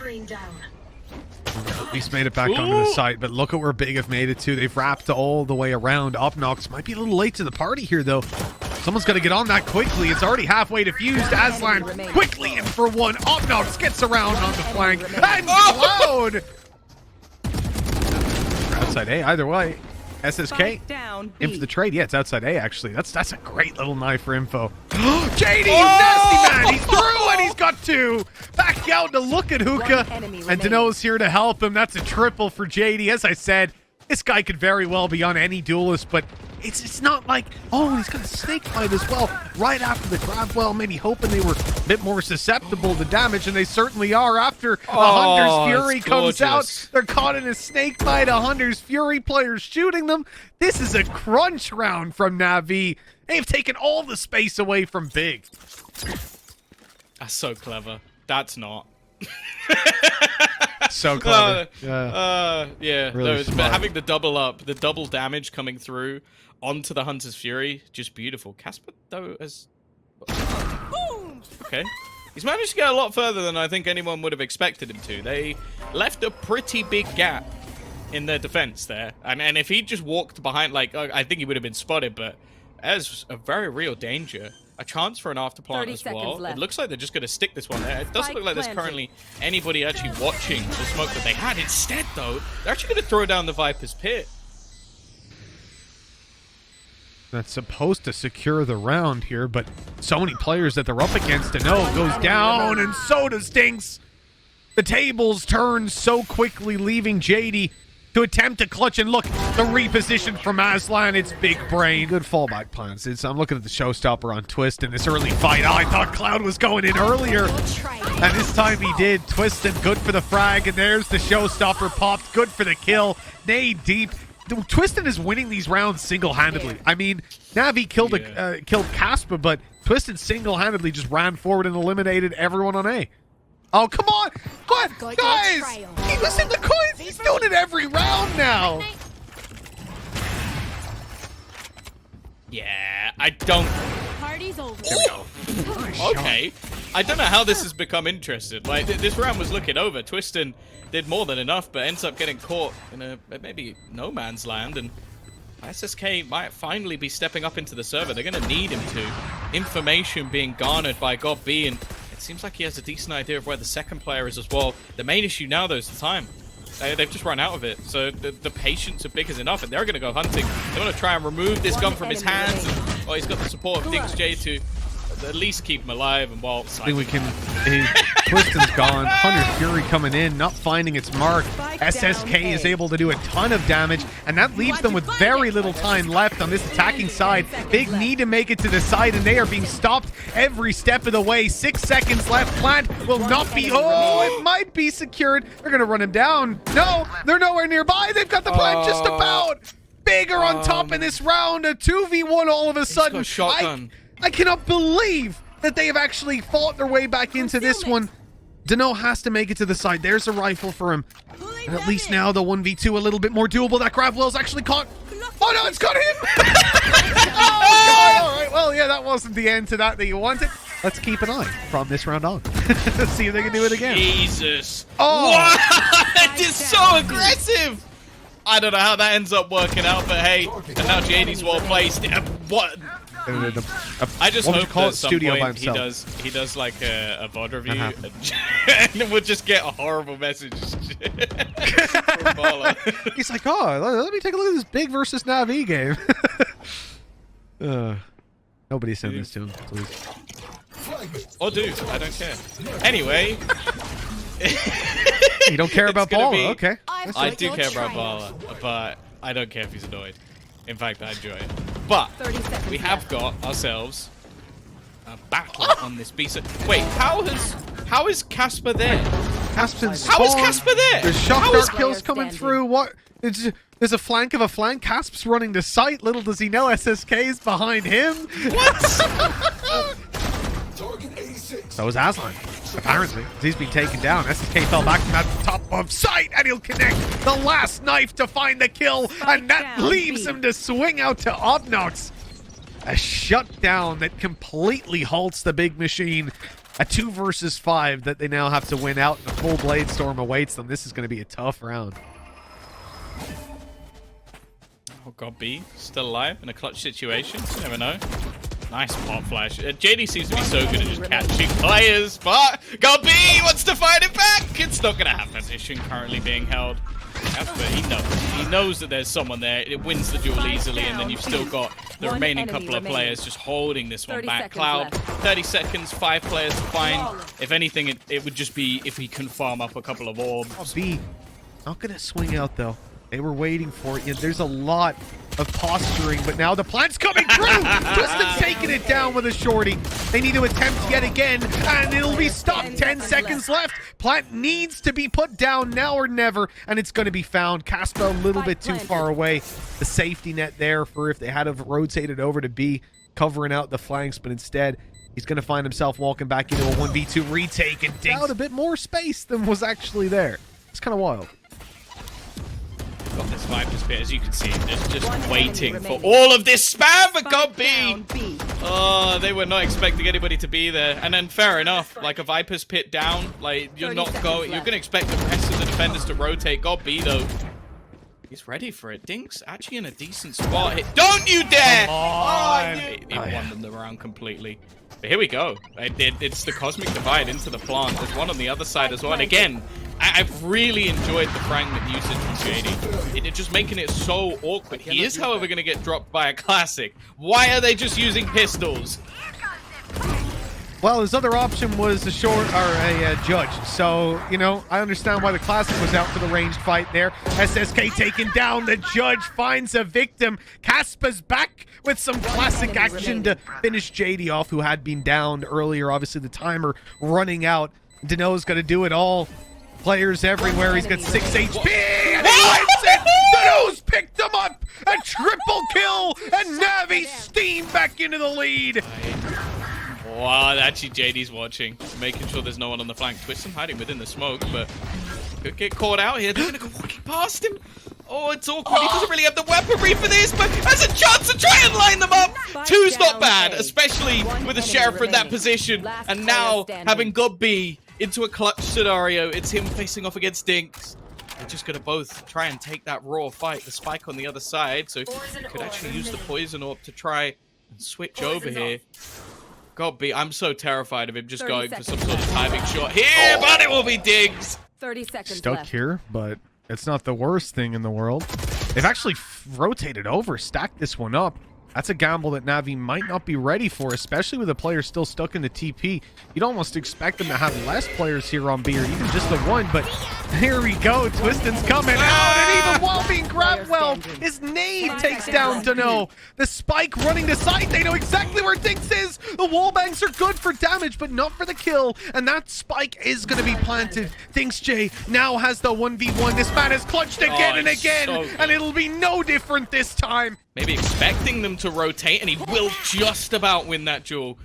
At least made it back onto the site, but look at where Big have made it to. They've wrapped all the way around. Obnox might be a little late to the party here, though. Someone's got to get on that quickly. It's already halfway defused. Aslan quickly in for one. Obnox gets around on the flank. And Cloud! Outside A, either way. SSK in for the trade. Yeah, it's outside A, actually. That's a great little knife for info. JD, nasty man! He's through and he's got two! Back out to look at Hookah. And Dano's here to help him. That's a triple for JD. As I said, this guy could very well be on any duelist, but it's not like, oh, he's got a snake bite as well. Right after the grab, well, maybe hoping they were a bit more susceptible to damage, and they certainly are. After a Hunter's Fury comes out, they're caught in a snake bite. A Hunter's Fury player shooting them. This is a crunch round from Navi. They've taken all the space away from Big. That's so clever. That's not. So clever. Yeah. Really but having the double up, the double damage coming through onto the Hunter's Fury, just beautiful. Casper, though, has... Okay. He's managed to get a lot further than I think anyone would have expected him to. They left a pretty big gap in their defense there. And if he just walked behind, like, I think he would have been spotted, but there's a very real danger. A chance for an afterplant as well. Left. It looks like they're just going to stick this one there. It doesn't look like there's currently anybody actually watching the smoke that they had. Instead, though, they're actually going to throw down the Viper's Pit. That's supposed to secure the round here, but so many players that they're up against. Dano goes down, and so does Stinks. The tables turn so quickly, leaving JD to attempt to clutch, and look, the reposition from Aslan, it's big brain. Good fallback plans. I'm looking at the showstopper on Twist in this early fight. Oh, I thought Cloud was going in earlier, and this time he did. Twisted, good for the frag, and there's the showstopper popped, good for the kill. Nade deep. Twisted is winning these rounds single-handedly. I mean, Navi killed killed Casper, but Twisted single-handedly just ran forward and eliminated everyone on A. Oh, come on! What? Guys! He was in the coins! He's doing it every round now! Yeah, I don't... Party's over. There we go. Okay. I don't know how this has become interesting. Like, this round was looking over. Twistin did more than enough, but ends up getting caught in a maybe no man's land, and SSK might finally be stepping up into the server. They're going to need him to. Information being garnered by God B, and it seems like he has a decent idea of where the second player is as well. The main issue now, though, is the time. They've just run out of it, so the patience of Big is enough, and they're going to go hunting. They want to try and remove this gun from his hands, and, well, he's got the support of Dings J to at least keep him alive, and while... I think we can... Twistin's gone. Hunter's Fury coming in, not finding its mark. SSK is able to do a ton of damage, and that leaves them with very little time left on this attacking side. Big need to make it to the side, and they are being stopped every step of the way. 6 seconds left. Plant will not be... Oh, it might be secured. They're going to run him down. No, they're nowhere nearby. They've got the plant just about. Big are on top in this round. A 2v1 all of a sudden. I cannot believe that they have actually fought their way back into this one. Dano has to make it to the side. There's a rifle for him. And at least now the 1v2 a little bit more doable. That grab well's actually caught. Oh no, it's got him! Oh god! Alright, well yeah, that wasn't the end to that you wanted. Let's keep an eye from this round on. Let's see if they can do it again. Jesus. Oh! What? It's so aggressive! I don't know how that ends up working out, but hey, and now JD's well placed. What? I just hope that at some point he does like a VOD review, and we'll just get a horrible message. He's like, oh, let me take a look at this Big versus Navi game. Nobody send this to him, please. Or do, I don't care. Anyway. You don't care about Bala, okay. I do care about Bala, but I don't care if he's annoyed. In fact, I enjoy it. But we have got ourselves a battle on this B side. Wait, how is Casper there? Casper's How is Casper there? There's shock dart kills coming through. What? There's a flank of a flank. Casp's running to sight. Little does he know SSK is behind him. What? So is Aslan. Apparently, he's been taken down. SSK fell back from that top of sight, and he'll connect the last knife to find the kill, and that leaves him to swing out to Obnox. A shutdown that completely halts the Big machine. a 2 versus 5 that they now have to win out, and a full Blade Storm awaits them. This is going to be a tough round. Oh god, B still alive in a clutch situation. You never know. Nice pop flash. JD seems to be so good at just catching players, but God B wants to fight it back. It's not going to happen. Position currently being held. But he knows that there's someone there. It wins the duel easily, and then you've still got the remaining couple of players just holding this one back. Cloud, 30 seconds, 5 players to find. If anything, it would just be if he can farm up a couple of orbs. B, not going to swing out, though. They were waiting for it. Yeah, there's a lot of posturing, but now the plant's coming through. Twiston's taking it down with a shorty. They need to attempt yet again, and it'll be stopped. 10 seconds left. Plant needs to be put down now or never, and it's going to be found. Caspa a little bit too far away. The safety net there for if they had have rotated over to B, covering out the flanks, but instead he's going to find himself walking back into a 1v2 retake and digs out a bit more space than was actually there. It's kind of wild. Got this Viper's pit, as you can see, just waiting for all of this spam for God B. Oh, they were not expecting anybody to be there. And then fair enough, like a Viper's pit down, like you're gonna expect the rest of the defenders to rotate. God B though, he's ready for it. Dink's actually in a decent spot. Don't you dare! Oh, he won them the round completely. But here we go. It's the Cosmic Divide into the plant. There's one on the other side as well. And again, I've really enjoyed the fragment usage from JD. It's just making it so awkward. He is, however, going to get dropped by a classic. Why are they just using pistols? Well, his other option was a judge. So, you know, I understand why the classic was out for the ranged fight there. SSK taken down. The judge finds a victim. Caspa's back with some classic action to finish JD off, who had been downed earlier. Obviously, the timer running out. Dano's going to do it all. Players everywhere. He's got 6 HP, and he wins it. Dano's picked him up. A triple kill, and Navi steam back into the lead. Wow, actually JD's watching, making sure there's no one on the flank. Twiston hiding within the smoke, but could get caught out here. They're gonna go walking past him. Oh, it's awkward. He doesn't really have the weaponry for this, but has a chance to try and line them up. Two's not bad, especially with the sheriff in that position. And now having God B into a clutch scenario, it's him facing off against Dinks. They're just gonna both try and take that raw fight. The spike on the other side, so he could actually use the poison orb to try and switch over here. God B, I'm so terrified of him just going for some sort of timing shot here, but it will be Diggs. 30 seconds Stuck left. here, but it's not the worst thing in the world. They've actually rotated over, stacked this one up. That's a gamble that Navi might not be ready for, especially with a player still stuck in the TP. You'd almost expect them to have less players here on B, or even just the one, but here we go. Twiston's coming out, and even while being grabbed well, his nade takes down Dano. The spike running to side. They know exactly where Dinks is. The wallbangs are good for damage, but not for the kill, and that spike is going to be planted. Dinks J now has the 1v1. This man has clutched again and again, and it'll be no different this time. Maybe expecting them to rotate, and he will just about win that duel.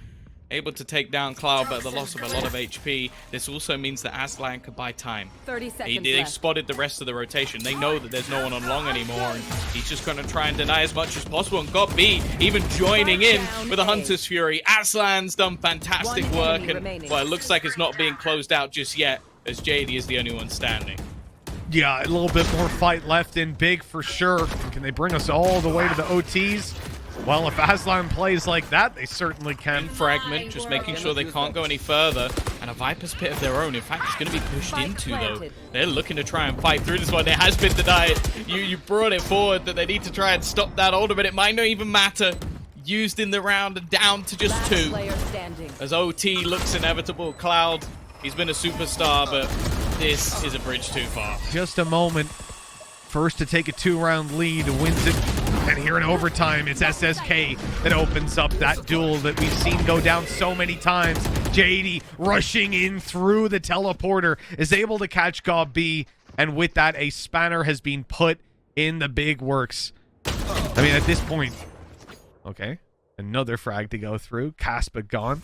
Able to take down Cloud, but at the loss of a lot of HP. This also means that Aslan could buy time. 30 seconds They left. spotted the rest of the rotation. They know that there's no one on long anymore, and he's just going to try and deny as much as possible. And God B even joining in with a Hunter's Fury. Aslan's done fantastic work, and well, it looks like it's not being closed out just yet, as JD is the only one standing. Yeah, a little bit more fight left in big for sure. Can they bring us all the way to the OTs? Well, if Aslan plays like that, they certainly can. Fragment, just making sure they can't go any further. And a Viper's Pit of their own, in fact, it's going to be pushed into, though. They're looking to try and fight through this one. It has been denied. You brought it forward that they need to try and stop that ultimate. It might not even matter. Used in the round and down to just 2. As OT looks inevitable. Cloud, he's been a superstar, but this is a bridge too far. Just a moment. First to take a 2-round lead, wins it. And here in overtime, it's SSK that opens up that duel that we've seen go down so many times. JD rushing in through the teleporter is able to catch God B. And with that, a spanner has been put in the big works. I mean, at this point, okay, another frag to go through. Caspa gone.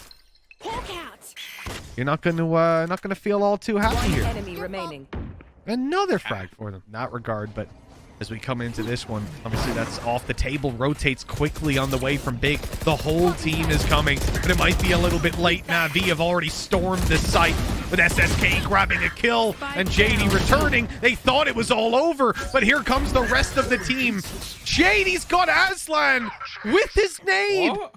You're not gonna feel all too happy here. Enemy remaining. Another frag for them in that regard, but as we come into this one. Obviously, that's off the table. Rotates quickly on the way from Big. The whole team is coming, but it might be a little bit late. Navi have already stormed the site with SSK grabbing a kill and JD returning. They thought it was all over, but here comes the rest of the team. JD's got Aslan with his nade. What?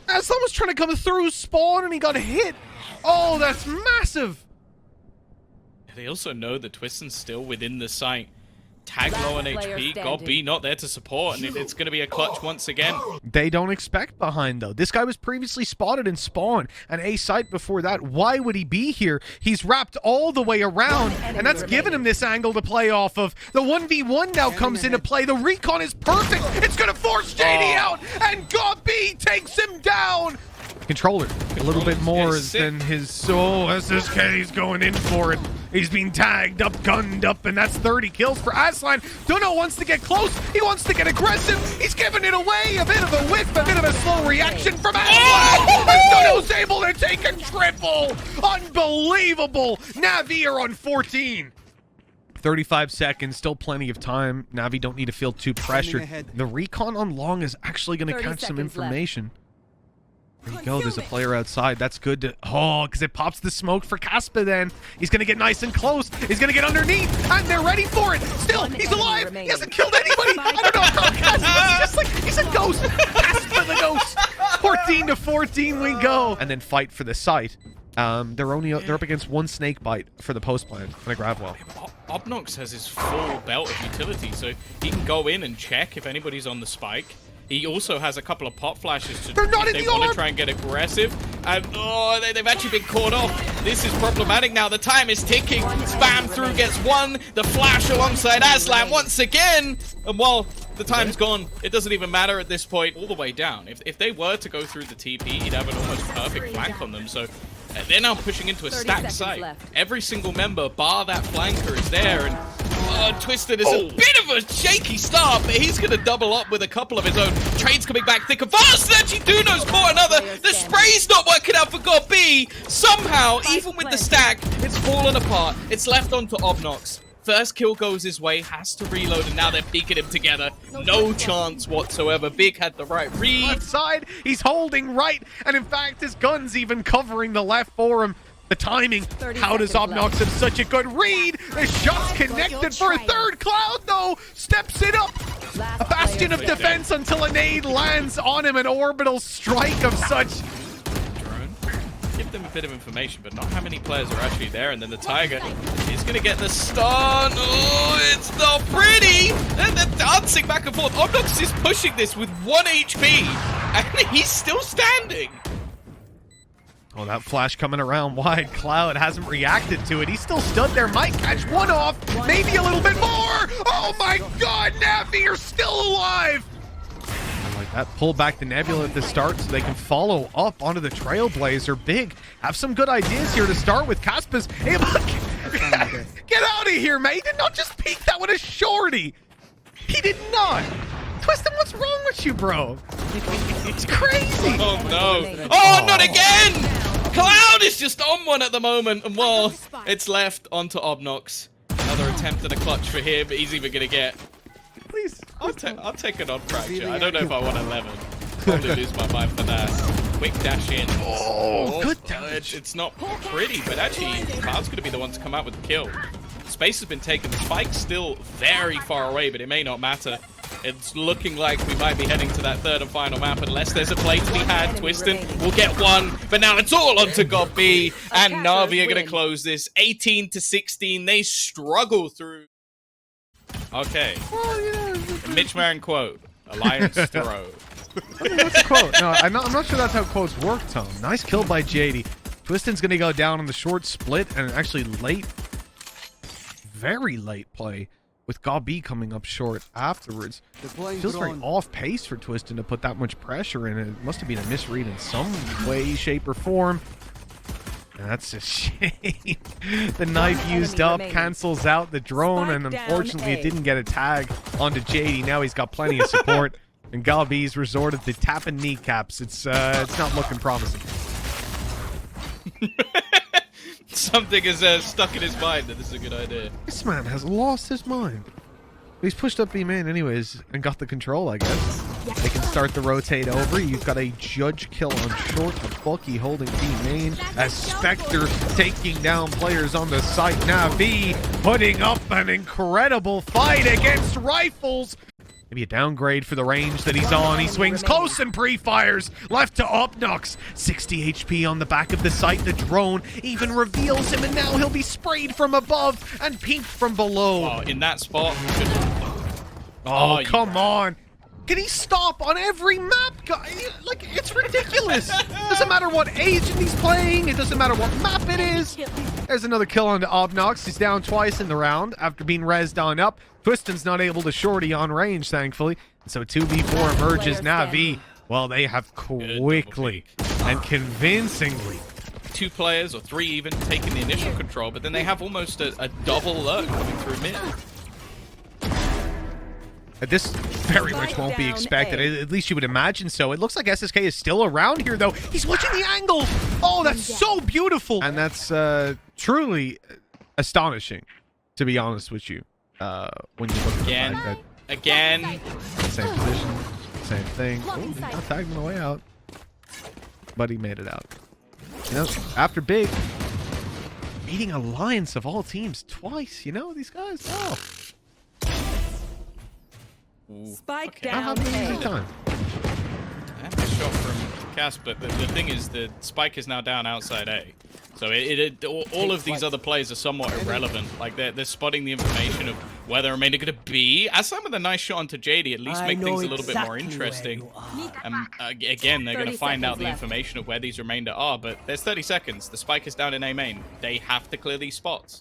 Aslan was trying to come through spawn and he got hit. Oh, that's massive. They also know that Twiston's still within the site. Tag low on HP, God B not there to support, and it's going to be a clutch once again. They don't expect behind, though. This guy was previously spotted in spawn and A site before that. Why would he be here? He's wrapped all the way around, and that's given him this angle to play off of. The 1v1 now comes into play. The recon is perfect. It's going to force JD out, and God B takes him down. Controller a little bit more than his soul. SSK's going in for it. He's being tagged up, gunned up, and that's 30 kills for Aslan. Dono wants to get close. He wants to get aggressive. He's giving it away. A bit of a whiff, a bit of a slow reaction from Aslan. And Dono's able to take a triple. Unbelievable. Navi are on 14. 35 seconds, still plenty of time. Navi don't need to feel too pressured. The recon on long is actually going to catch some information. There you go, there's a player outside. That's good to... Oh, because it pops the smoke for Caspa then. He's going to get nice and close. He's going to get underneath, and they're ready for it. Still, he's alive. He hasn't killed anybody. I don't know how Caspa... Just like, he's a ghost. Caspa the ghost. 14 to 14 we go. And then fight for the site. They're up against one snake bite for the post plant and a grab well. Obnox has his full belt of utility, so he can go in and check if anybody's on the spike. He also has a couple of pop flashes to They're not if they want to try and get aggressive. And they've actually been caught off. This is problematic now. The time is ticking. Spam through gets one. The flash alongside Aslan once again. And while the time's gone, it doesn't even matter at this point. All the way down. If they were to go through the TP, he'd have an almost perfect flank on them. So they're now pushing into a stacked site. Every single member, bar that flanker, is there. And Twisted is a bit of a shaky start, but he's going to double up with a couple of his own. Trades coming back thick and fast, and actually Duno's caught another. The spray's not working out for God B. Somehow, even with the stack, it's fallen apart. It's left onto Obnox. First kill goes his way, has to reload, and now they're peeking him together. No chance whatsoever. Big had the right read. Left side, he's holding right, and in fact, his gun's even covering the left for him. The timing, how does Obnox have such a good read? The shot's connected for a third. Cloud, though, steps it up. A bastion of defense until a nade lands on him, an orbital strike of such. Drone. Give them a bit of information, but not how many players are actually there. And then the Tiger is going to get the stun. Oh, it's not pretty. They're dancing back and forth. Obnox is pushing this with 1 HP, and he's still standing. Oh, that flash coming around wide. Cloud hasn't reacted to it. He's still stood there. Might catch one off. Maybe a little bit more. Oh my God, Navi are still alive. I like that. Pull back the Nebula at the start so they can follow up onto the Trailblazer. Big. Have some good ideas here to start with. Caspa's able to get out of here, mate. He did not just peek that with a shorty. He did not. Twiston, what's wrong with you, bro? It's crazy. Oh, no. Oh, not again! Cloud is just on one at the moment, and well, it's left onto Obnox. Another attempt at a clutch for him, but he's even going to get... Please. I'll take it on fracture. I don't know if I want 11. Probably lose my mind for that. Quick dash in. Oh, good damage. It's not pretty, but actually, Cloud's going to be the one to come out with the kill. Space has been taken. The spike's still very far away, but it may not matter. It's looking like we might be heading to that third and final map unless there's a play to be had. Twiston will get one, but now it's all onto God B, and Navi are going to close this 18 to 16. They struggle through. Okay. Mitch Marin quote. Alliance throw. I mean, that's a quote. No, I'm not sure that's how quotes work, Tom. Nice kill by JD. Twiston's going to go down on the short split and actually late, very late play with God B coming up short afterwards. Feels very off pace for Twiston to put that much pressure in. It must have been a misread in some way, shape, or form. And that's a shame. The knife used up cancels out the drone, and unfortunately it didn't get a tag onto JD. Now he's got plenty of support, and God B's resorted to tapping kneecaps. It's not looking promising. Something is stuck in his mind that this is a good idea. This man has lost his mind. He's pushed up B main anyways and got the control, I guess. They can start the rotate over. You've got a judge kill on short, a Bucky holding B main, as Spectre taking down players on the site. Navi putting up an incredible fight against Rifles. Maybe a downgrade for the range that he's on. He swings close and pre-fires. Left to Obnox. 60 HP on the back of the site. The drone even reveals him, and now he'll be sprayed from above and pinked from below. Oh, in that spot. Oh, come on. Can he stop on every map, guy? Like, it's ridiculous. Doesn't matter what agent he's playing. It doesn't matter what map it is. There's another kill onto Obnox. He's down twice in the round after being rezzed on up. Twiston's not able to shorty on range, thankfully. So 2v4 emerges. Navi, well, they have quickly and convincingly. 2 players, or 3 even, taking the initial control, but then they have almost a double lurk coming through mid. This very much won't be expected. At least you would imagine so. It looks like SSK is still around here, though. He's watching the angle. Oh, that's so beautiful. And that's truly astonishing, to be honest with you. When you look at again. Same position, same thing. Oh, he got tagged on the way out. But he made it out. You know, after big, beating alliance of all teams twice. You know, these guys. Oh. Spike Not down. having an easy time. And a shot from Cass, but the thing is, the Spike is now down outside A. So all of these other plays are somewhat irrelevant. Like, they're spotting the information of where the remainder going to be. Aslam with a nice shot onto JD, at least make things a little bit more interesting. Again, they're going to find out the information of where these remainder are, but there's 30 seconds. The Spike is down in A main. They have to clear these spots.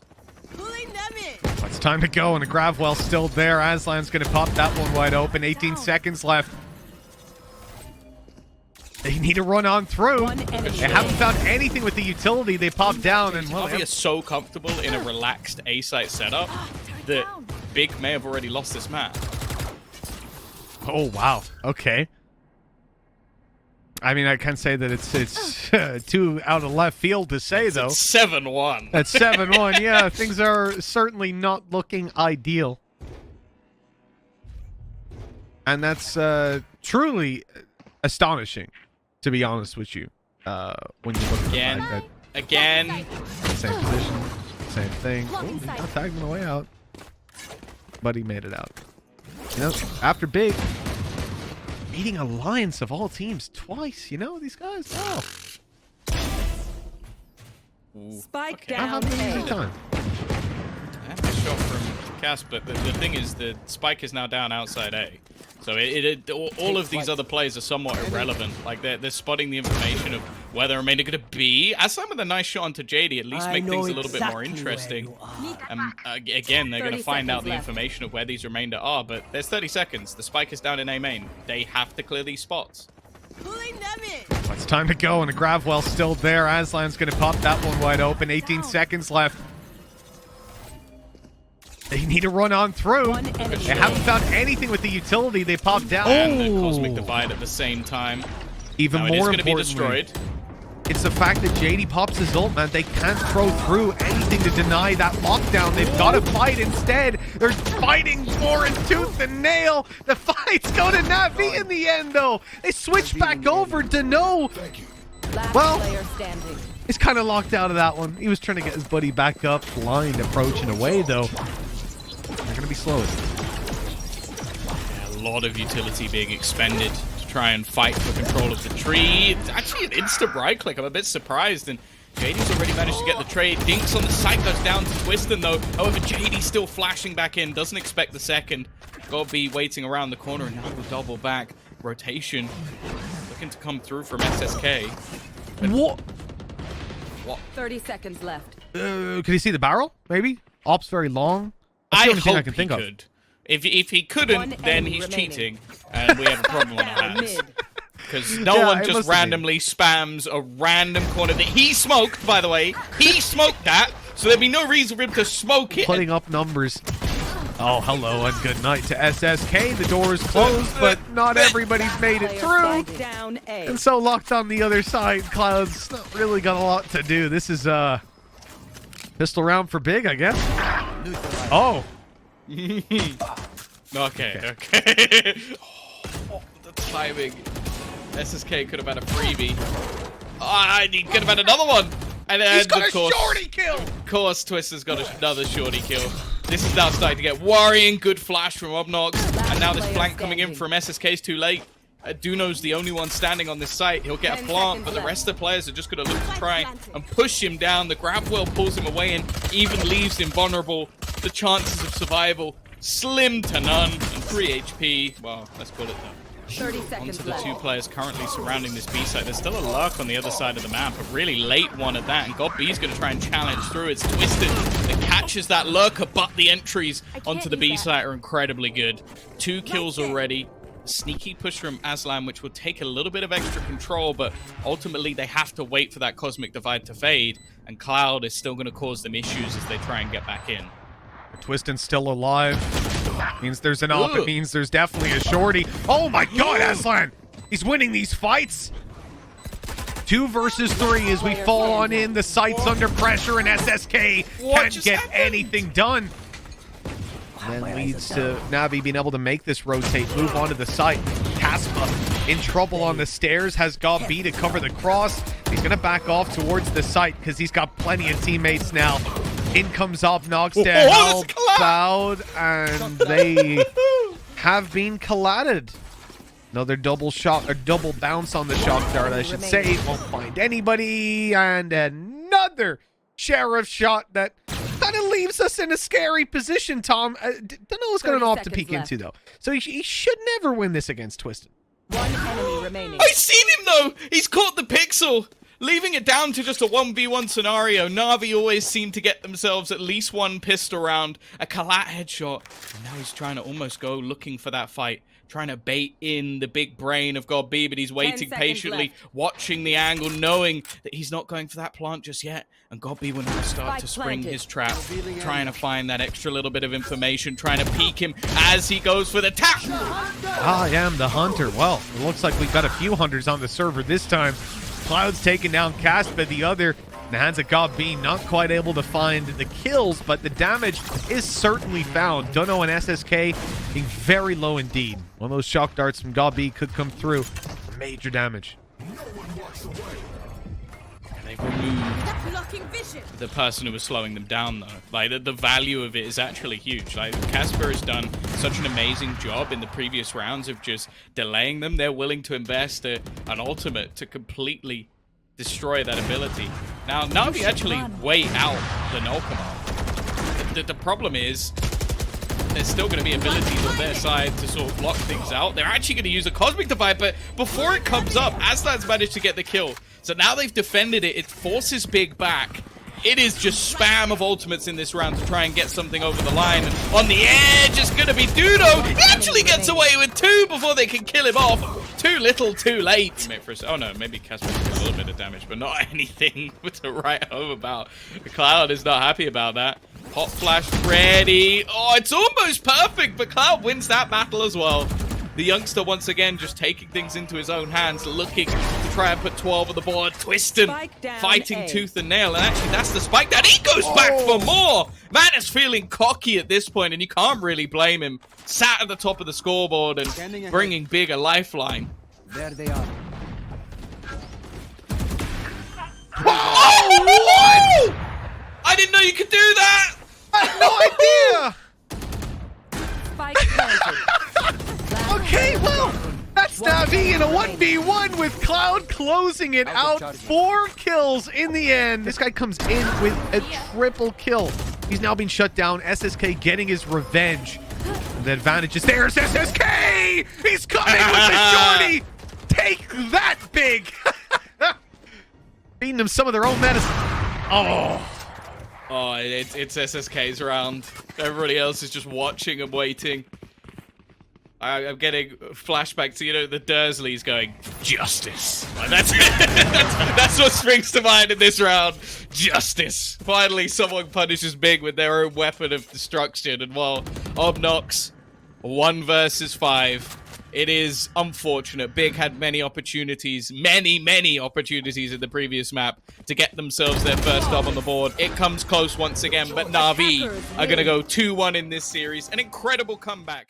It's time to go, and the Gravwell's still there. Aslan's going to pop that one wide open. 18 seconds left. They need to run on through. They haven't found anything with the utility. They popped down, and well, Navi is so comfortable in a relaxed A site setup that Big may have already lost this map. Oh wow. Okay. I mean, I can't say that it's too out of left field to say, though. 7-1. That's 7-1. Yeah, things are certainly not looking ideal. And that's truly astonishing, to be honest with you. When you look at again. Same position, same thing. Oh, he got tagged on the way out. But he made it out. You know, after big, beating alliance of all teams twice. You know, these guys. Oh. Spike Not down. having an easy time. And a shot from Cass, but the thing is, the Spike is now down outside A. So all of these other plays are somewhat irrelevant. Like, they're spotting the information of where the remainder going to be. Aslam with a nice shot onto JD, at least make things a little bit more interesting. Again, they're going to find out the information of where these remainder are, but there's 30 seconds. The Spike is down in A main. They have to clear these spots. It's time to go, and the Gravwell's still there. Aslan's going to pop that one wide open. 18 seconds left. They need to run on through. They haven't found anything with the utility. They popped down. And the Cosmic Divide at the same time. Even now, more it is going to be importantly, destroyed. it's the fact that JD pops his ult, man. They can't throw through anything to deny that lockdown. They've got to fight instead. They're fighting more in tooth and nail. The fights go to Navi in the end, though. They switch back over to no. Well, he's kind of locked out of that one. He was trying to get his buddy back up. Blind approaching away, though. They're going to be slow. A lot of utility being expended to try and fight for control of the tree. It's actually an instant right click. I'm a bit surprised, and JD's already managed to get the trade. Dinks on the side goes down to Twiston, though. However, JD's still flashing back in. Doesn't expect the second. Got to be waiting around the corner, and now we'll double back. Rotation. Looking to come through from SSK. What? 30 seconds left. Can you see the barrel, maybe? Op's very long. That's I the only thing hope I can he think of. could. If he couldn't, then he's cheating, and we have a problem on our hands. Because no Yeah, one it just must have randomly spams a random corner that he smoked, by the way. He smoked that, so there'd be no reason for him to smoke it. Putting up numbers. Oh, hello and good night to SSK. The door is closed, but not everybody's made it through. Spike down A. And so locked on the other side, Cloud's not really got a lot to do. This is pistol round for big, I guess. Oh. Okay. Oh, the timing. SSK could have had a freebie. He could have had another one. And then, He's got of course, a shorty kill! Of course, Twister's got another shorty kill. This is now starting to get worrying. Good flash from Obnox. And now this flank coming in from SSK is too late. Duno's the only one standing on this site. He'll get a plant, but the rest of the players are just going to look to try and push him down. The grab well pulls him away and even leaves him vulnerable. The chances of survival slim to none. And 3 HP. Well, let's call it that. 30 seconds Onto the left. two players currently surrounding this B site. There's still a lurk on the other side of the map, a really late one at that, and God B's going to try and challenge through. It's Twisted that catches that lurker, but the entries onto the B site are incredibly good. 2 kills already. Sneaky push from Aslan, which will take a little bit of extra control, but ultimately they have to wait for that Cosmic Divide to fade, and Cloud is still going to cause them issues as they try and get back in. Twistin's still alive. Means there's an op. It means there's definitely a shorty. Oh my god, Aslan! He's winning these fights! 2 versus 3 as we fall on in. The site's under pressure and SSK can't get anything done. And then leads to Navi being able to make this rotate, move onto the site. Caspa in trouble on the stairs, has got B to cover the cross. He's going to back off towards the site because he's got plenty of teammates now. In comes Obnox to help Cloud, and they have been collided. Another double shot, or double bounce on the shock dart, I should say. Won't find anybody, and another sheriff shot that kind of leaves us in a scary position, Tom. Don't know what's going to opt to peek into, though. So he should never win this against Twisted. 1 enemy remaining. I seen him, though! He's caught the pixel! Leaving it down to just a 1v1 scenario, Navi always seem to get themselves at least one pistol round, a Kalat headshot, and now he's trying to almost go looking for that fight, trying to bait in the big brain of God B, but he's waiting patiently, watching the angle, knowing that he's not going for that plant just yet, and God B will now start to spring his trap, trying to find that extra little bit of information, trying to peek him as he goes for the tap! I am the hunter. Well, it looks like we've got a few hunters on the server this time. Cloud's taking down Caspa, the other in the hands of God B, not quite able to find the kills, but the damage is certainly found. Duno and SSK being very low indeed. One of those shock darts from God B could come through. Major damage. And they've removed the person who was slowing them down, though. Like, the value of it is actually huge. Like, Casper has done such an amazing job in the previous rounds of just delaying them. They're willing to invest an ultimate to completely destroy that ability. Now, Navi actually wait out the null command. The problem is, there's still going to be abilities on their side to sort of block things out. They're actually going to use a Cosmic Divide, but before it comes up, Aslan's managed to get the kill. So now they've defended it. It forces Big back. It is just spam of ultimates in this round to try and get something over the line. And on the edge, it's going to be Duno. He actually gets away with 2 before they can kill him off. Too little, too late. Oh no, maybe Casper did a little bit of damage, but not anything to write home about. The Cloud is not happy about that. Hot flash ready. Oh, it's almost perfect, but Cloud wins that battle as well. The youngster once again just taking things into his own hands, looking to try and put 12 on the board. Twistin fighting tooth and nail, and actually that's the spike down. He goes back for more. Man is feeling cocky at this point, and you can't really blame him. Sat at the top of the scoreboard and bringing Big a lifeline. There they are. Oh, what? I didn't know you could do that. I had no idea. Spike planted. Okay, well, that's Navi in a 1v1 with Cloud closing it out. 4 kills in the end. This guy comes in with a triple kill. He's now been shut down. SSK getting his revenge. The advantage is there. SSK! He's coming with the shorty! Take that, Big! Feeding them some of their own medicine. Oh, it's SSK's round. Everybody else is just watching and waiting. I'm getting flashbacks to, you know, the Dursleys going, justice. Like, that's what springs to mind in this round. Justice. Finally, someone punishes Big with their own weapon of destruction. And while Obnox, 1 versus 5, it is unfortunate. Big had many opportunities, many opportunities in the previous map to get themselves their first dub on the board. It comes close once again, but Navi are going to go 2-1 in this series. An incredible comeback.